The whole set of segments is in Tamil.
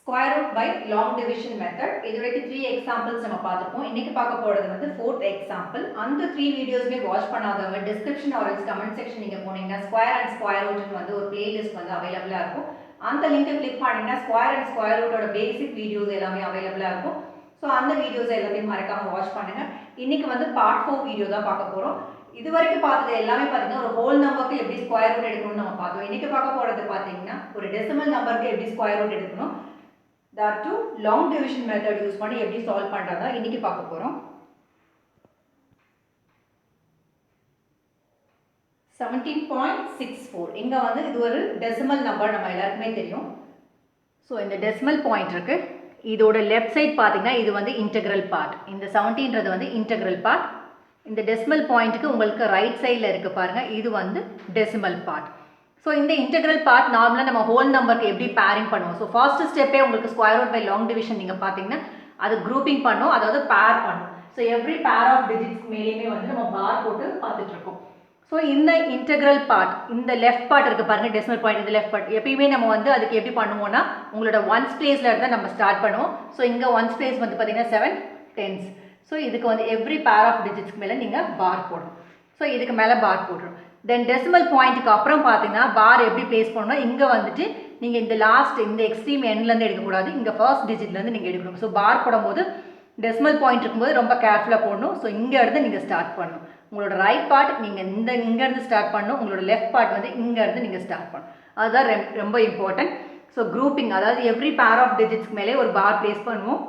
Square root by long division method. இது வரைக்கும் 3 examples நம்ம பார்த்திருப்போம். இன்னைக்கு பார்க்க போறது வந்து 4th example. அந்த 3 வீடியோஸ்மே வாட்ச் பண்ணாதவங்க description or else comment section நீங்க போனீங்கன்னா square and square root னு வந்து ஒரு playlist வந்து அவைலபிளா இருக்கும். அந்த லிங்கை கிளிக் பண்ணீங்கன்னா square and square root ஓட basic videos எல்லாமே அவைலபிளா இருக்கும். ஸோ அந்த வீடியோஸ் எல்லாத்தையும் மறக்காம வாட்ச் பண்ணுங்க. இன்னைக்கு வந்து பார்ட் 4 வீடியோ தான் பார்க்க போறோம். இது வரைக்கும் பார்த்தது எல்லாமே பார்த்தீங்கன்னா ஒரு ஹோல் நம்பருக்கு எப்படி ஸ்கொயர் ரூட் எடுக்கணும்னு நம்ம பார்த்தோம். இன்னைக்கு பார்க்க போறது பார்த்தீங்கன்னா ஒரு டெசிமல் நம்பருக்கு எப்படி ஸ்கொயர் ரூட் எடுக்கணும், that too long division method use பண்ணி எப்படி சால்வ் பண்றதா இன்னைக்கு பார்க்க போறோம். 17.64 இங்க வந்து இது ஒரு டெசிமல் நம்பர் நம்ம எல்லாருக்குமே தெரியும். ஸோ இந்த டெசிமல் பாயிண்ட் இருக்கு, இதோட லெஃப்ட் சைட் பார்த்தீங்கன்னா இது வந்து இன்டெக்ரல் பார்ட், இந்த 17ன்றது வந்து இன்டெக்ரல் பார்ட். இந்த டெசிமல் பாயிண்ட்டுக்கு உங்களுக்கு ரைட் சைடில் இருக்கு பாருங்க, இது வந்து டெசிமல் பார்ட். ஸோ இந்த இன்டெக்ரல் பார்ட் நார்மலாக நம்ம ஹோல் நம்பருக்கு எப்படி பேரிங் பண்ணுவோம். ஸோ ஃபர்ஸ்ட் ஸ்டெப்பே உங்களுக்கு square root by long division நீங்கள் பார்த்தீங்கன்னா அது குரூப்பிங் பண்ணும், அதாவது பேர் பண்ணும். So every pair of digits மேலேயுமே வந்து நம்ம பார் போட்டு பார்த்துட்டு இருக்கோம். ஸோ இந்த இன்டெக்ரல் பார்ட், இந்த லெஃப்ட் பார்ட் இருக்குது பாருங்கள் டெசிமல் பாயிண்ட், இந்த லெஃப்ட் பார்ட் எப்பயுமே நம்ம வந்து அதுக்கு எப்படி பண்ணுவோம்னா உங்களோட ஒன்ஸ் பிளேஸில் இருந்தால் நம்ம ஸ்டார்ட் பண்ணுவோம். ஸோ இங்கே ஒன்ஸ் பிளேஸ் வந்து பார்த்தீங்கன்னா 7 10s. ஸோ இதுக்கு வந்து எவ்ரி பேர் ஆஃப் டிஜிட்ஸ்க்கு மேலே நீங்கள் பார் போடணும். ஸோ இதுக்கு மேலே பார் போடுறோம். தென் டெசிமல் பாயிண்ட்டுக்கு அப்புறம் பார்த்தீங்கன்னா பார் எப்படி பிளேஸ் பண்ணணும், இங்கே வந்துட்டு நீங்கள் இந்த லாஸ்ட் இந்த எக்ஸ்ட்ரீம் எண்ட்லேருந்து எடுக்கக்கூடாது, இங்கே ஃபர்ஸ்ட் டிஜிட்லேருந்து நீங்கள் எடுக்கணும். ஸோ பார் போடும்போது டெசிமல் பாயிண்ட் இருக்கும்போது ரொம்ப கேர்ஃபுல்லாக போடணும். ஸோ இங்கே இருந்து நீங்கள் ஸ்டார்ட் பண்ணணும். உங்களோட ரைட் பார்ட் நீங்கள் இங்கேருந்து ஸ்டார்ட் பண்ணணும், உங்களோட லெஃப்ட் பார்ட் வந்து இங்கேருந்து நீங்கள் ஸ்டார்ட் பண்ணணும். அதுதான் ரொம்ப இம்பார்ட்டன்ட். ஸோ குரூப்பிங், அதாவது எவ்ரி பேர் ஆஃப் டிஜிட்ஸ்க்கு மேலே ஒரு பார் பிளேஸ் பண்ணுவோம்.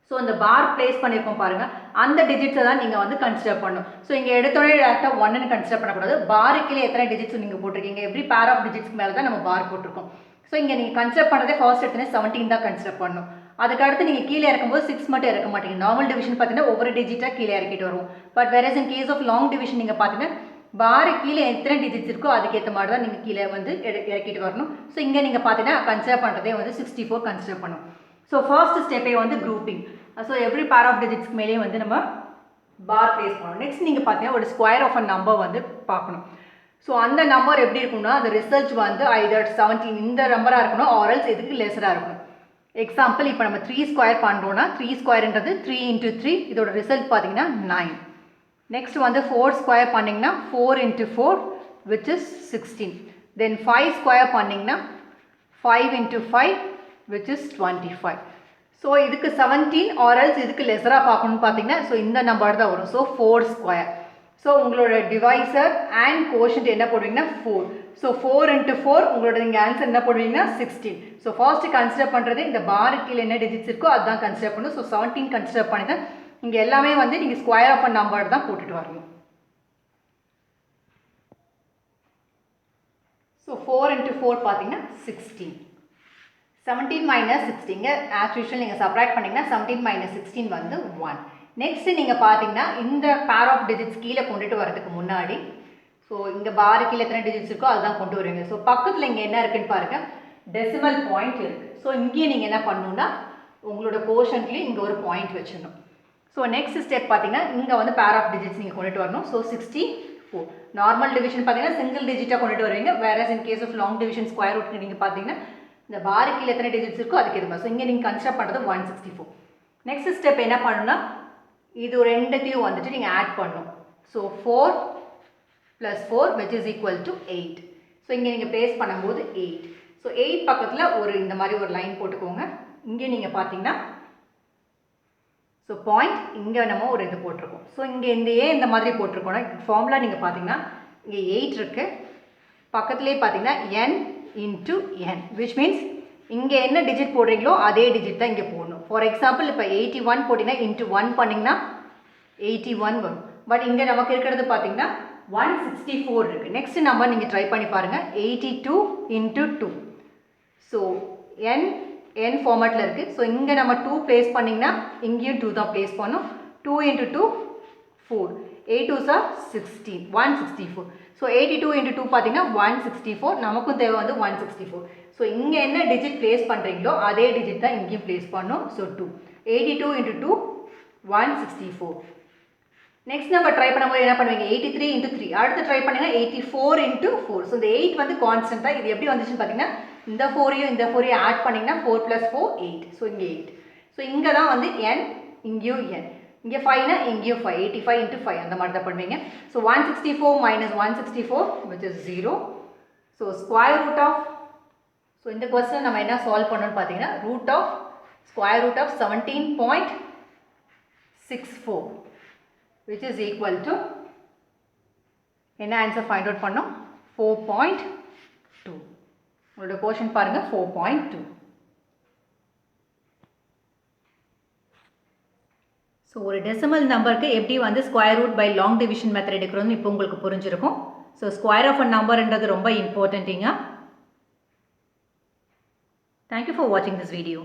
ஸோ அந்த பார் பிளேஸ் பண்ணியிருக்கோம் பாருங்கள், அந்த டிஜிட்ஸை தான் நீங்கள் வந்து கன்சிடர் பண்ணணும். ஸோ இங்கே எடுத்தோடனே டேரெக்டாக 1ன்னு கன்சிடர் பண்ணக்கூடாது. பாருக்குள்ளே எத்தனை டிஜிட்ஸ் நீங்கள் போட்டிருக்கீங்க, எவ்ரி பேர் ஆஃப் டிஜிட்ஸ்க்கு மேலே தான் நம்ம பார் போட்டிருக்கோம். ஸோ இங்கே நீங்கள் கன்சிடர் பண்ணுறதே ஃபர்ஸ்ட் எடுத்தோடனே 17 தான் கன்சிடர் பண்ணணும். அதுக்கடுத்து நீங்கள் கீழே இறக்கும்போது 6 மட்டும் இறக்க மாட்டீங்க. நார்மல் டிவிஷன் பார்த்தீங்கன்னா ஒவ்வொரு டிஜிட்டாக கீழே இறக்கிட்டு வருவோம். But whereas in case of long division நீங்கள் பார்த்தீங்கன்னா பாரு கீழே எத்தனை டிஜிட்ஸ் இருக்கோ அதுக்கேற்ற மாதிரி தான் நீங்கள் கீழே வந்து இறக்கிட்டு வரணும். ஸோ இங்கே நீங்கள் பார்த்தீங்கன்னா கன்சிடர் பண்ணுறதே வந்து 64 கன்சிடர் பண்ணணும். ஸோ ஃபர்ஸ்ட் ஸ்டெப்பே வந்து grouping. So every pair of டிஜிட்ஸ்க்கு மேலே வந்து நம்ம பார் பிளேஸ் பண்ணணும். நெக்ஸ்ட் நீங்கள் பார்த்தீங்கன்னா ஒரு ஸ்கொயர் ஆஃப் அ நம்பர் வந்து பார்க்கணும். ஸோ அந்த நம்பர் எப்படி இருக்கும்னா அந்த ரிசல்ட் வந்து ஐதர் 17 இந்த நம்பராக இருக்கணும் ஆர்எல்ஸ் இதுக்கு லெஸராக இருக்கணும். எக்ஸாம்பிள் இப்போ நம்ம 3 ஸ்கொயர் பண்ணுறோன்னா 3 ஸ்கொயர்ன்றது 3 × 3, இதோட ரிசல்ட் பார்த்தீங்கன்னா 9. நெக்ஸ்ட் வந்து 4 ஸ்கொயர் பண்ணிங்கன்னா 4 × 4 which is 16. தென் 5 ஸ்கொயர் பண்ணிங்கன்னா 5 × 5 which is 25. ஸோ இதுக்கு 17 ஆர்எல்ஸ் இதுக்கு லெஸராக பார்க்கணும்னு பார்த்தீங்கன்னா ஸோ இந்த நம்பர் தான் வரும். So 4 square. ஸோ உங்களோட டிவைசர் அண்ட் கோஷன்ட் என்ன போடுவீங்கன்னா 4. ஸோ 4 × 4 உங்களோட நீங்கள் ஆன்சர் என்ன போடுவீங்கன்னா 16. ஸோ ஃபர்ஸ்ட் கன்சிடர் பண்ணுறது இந்த பாருக்கு கீழே என்ன டிஜிட்ஸ் இருக்கோ அதுதான் கன்சிடர் பண்ணணும். ஸோ 17 கன்சிடர் பண்ணி தான் இங்கே எல்லாமே வந்து நீங்கள் ஸ்கொயர் ஆஃப் அ நம்பர் தான் போட்டுட்டு வரணும். ஸோ 4 × 4 பார்த்தீங்கன்னா 16. 17 - 16 ஆஸ் யூஷுவல் நீங்கள் சப்ராக்ட் பண்ணிங்கன்னா 17 - 16 வந்து 1. நெக்ஸ்ட் நீங்கள் பார்த்தீங்கன்னா இந்த பேர் ஆஃப் டிஜிட்ஸ் கீழே கொண்டுட்டு வரதுக்கு முன்னாடி ஸோ இந்த பாரு கீழே எத்தனை டிஜிட்ஸ் இருக்கோ அதுதான் கொண்டு வருவீங்க. ஸோ பக்கத்தில் இங்கே என்ன இருக்குன்னு பாருங்கள், டெசிமல் பாயிண்ட் இருக்குது. ஸோ இங்கேயே நீங்கள் என்ன பண்ணணுன்னா உங்களோட கோஷன்ட்லேயே இங்கே ஒரு பாயிண்ட் வச்சிடணும். ஸோ நெக்ஸ்ட் ஸ்டெப் பார்த்தீங்கன்னா இங்கே வந்து பேர் ஆஃப் டிஜிட்ஸ் நீங்கள் கொண்டுட்டு வரணும். ஸோ 64. நார்மல் டிவிஷன் பார்த்தீங்கன்னா சிங்கிள் டிஜிட்டாக கொண்டுட்டு வருவீங்க. Whereas in case of long division square root நீங்கள் பார்த்தீங்கன்னா இந்த பாரு கீழே எத்தனை டிஜிட்ஸ் இருக்கோ அதுக்கு எது மாதிரி. ஸோ இங்கே நீங்கள் கன்சிடர் பண்ணுறது 164. நெக்ஸ்ட் ஸ்டெப் என்ன பண்ணணும்னா இது ரெண்டுத்தையும் வந்துட்டு நீங்கள் ஆட் பண்ணணும். So 4 + 4 which is equal to 8. So இங்கே நீங்கள் ப்ளேஸ் பண்ணும்போது 8. ஸோ 8 பக்கத்தில் ஒரு இந்த மாதிரி ஒரு லைன் போட்டுக்கோங்க. இங்கே நீங்கள் பார்த்தீங்கன்னா ஸோ பாயிண்ட் இங்கே நம்ம ஒரு இது போட்டிருக்கோம். ஸோ இங்கே இந்த மாதிரி போட்டிருக்கோன்னா ஃபார்முலா நீங்கள் பார்த்தீங்கன்னா இங்கே 8 இருக்குது, பக்கத்துலேயே பார்த்தீங்கன்னா n × n which means இங்கே என்ன டிஜிட் போடுறீங்களோ அதே டிஜிட் தான் இங்கே போடணும். ஃபார் எக்ஸாம்பிள் இப்போ 81 போட்டிங்கன்னா × 1 பண்ணிங்கன்னா 81 வரும். பட் இங்கே நமக்கு இருக்கிறது பார்த்தீங்கன்னா 164 இருக்குது. நெக்ஸ்ட் நம்பர் நீங்கள் ட்ரை பண்ணி பாருங்கள், 82 × 2. ஸோ n ஃபார்மேட்டில் இருக்குது. ஸோ இங்கே நம்ம 2 ப்ளேஸ் பண்ணிங்கன்னா இங்கேயும் 2 தான் ப்ளேஸ் பண்ணோம். 2 × 2 4, 8 2s are 16, 164. ஸோ 82 × 2 பார்த்தீங்கன்னா 164. நமக்கும் தேவை வந்து 164. ஸோ இங்கே என்ன டிஜிட் ப்ளேஸ் பண்ணுறீங்களோ அதே டிஜிட் தான் இங்கேயும் ப்ளேஸ் பண்ணோம். ஸோ 2, 82 × 2 164. நெக்ஸ்ட் நம்ம ட்ரை பண்ணும்போது என்ன பண்ணுவீங்க, 83 × 3. அடுத்து ட்ரை பண்ணிங்கன்னா 84 × 4. ஸோ இந்த 8 வந்து கான்ஸ்டன்ட் தான். இது எப்படி வந்துச்சுன்னு பார்த்தீங்கன்னா இந்த 4ஐயும் இந்த 4ஐயும் ஆட் பண்ணிங்கன்னா 4 + 4 8. ஸோ இங்கே 8. ஸோ இங்கே தான் வந்து n, இங்கேயும் n. இங்கே 5னா இங்கேயும் 5. 85 × 5 அந்த மாதிரி தான் பண்ணுவீங்க. So 164 - 164 which is 0. So square root of, so இந்த கொஸ்டின் நம்ம என்ன சால்வ் பண்ணணும்னு பார்த்தீங்கன்னா square root of 17.64 which is equal to என்ன ஆன்சர் ஃபைண்ட் அவுட் பண்ணோம் 4.2. உங்களோட போர்ஷன் பாருங்கள் 4.2. ஸோ ஒரு டெசிமல் நம்பருக்கு எப்படி வந்து square root by long division method எடுக்கிறோன்னு இப்போ உங்களுக்கு புரிஞ்சிருக்கும். ஸோ ஸ்கொயர் ஆஃப் அ நம்பர்ன்றது ரொம்ப இம்பார்ட்டன்ட்டிங்க. தேங்க்யூ ஃபார் வாட்சிங் திஸ் வீடியோ.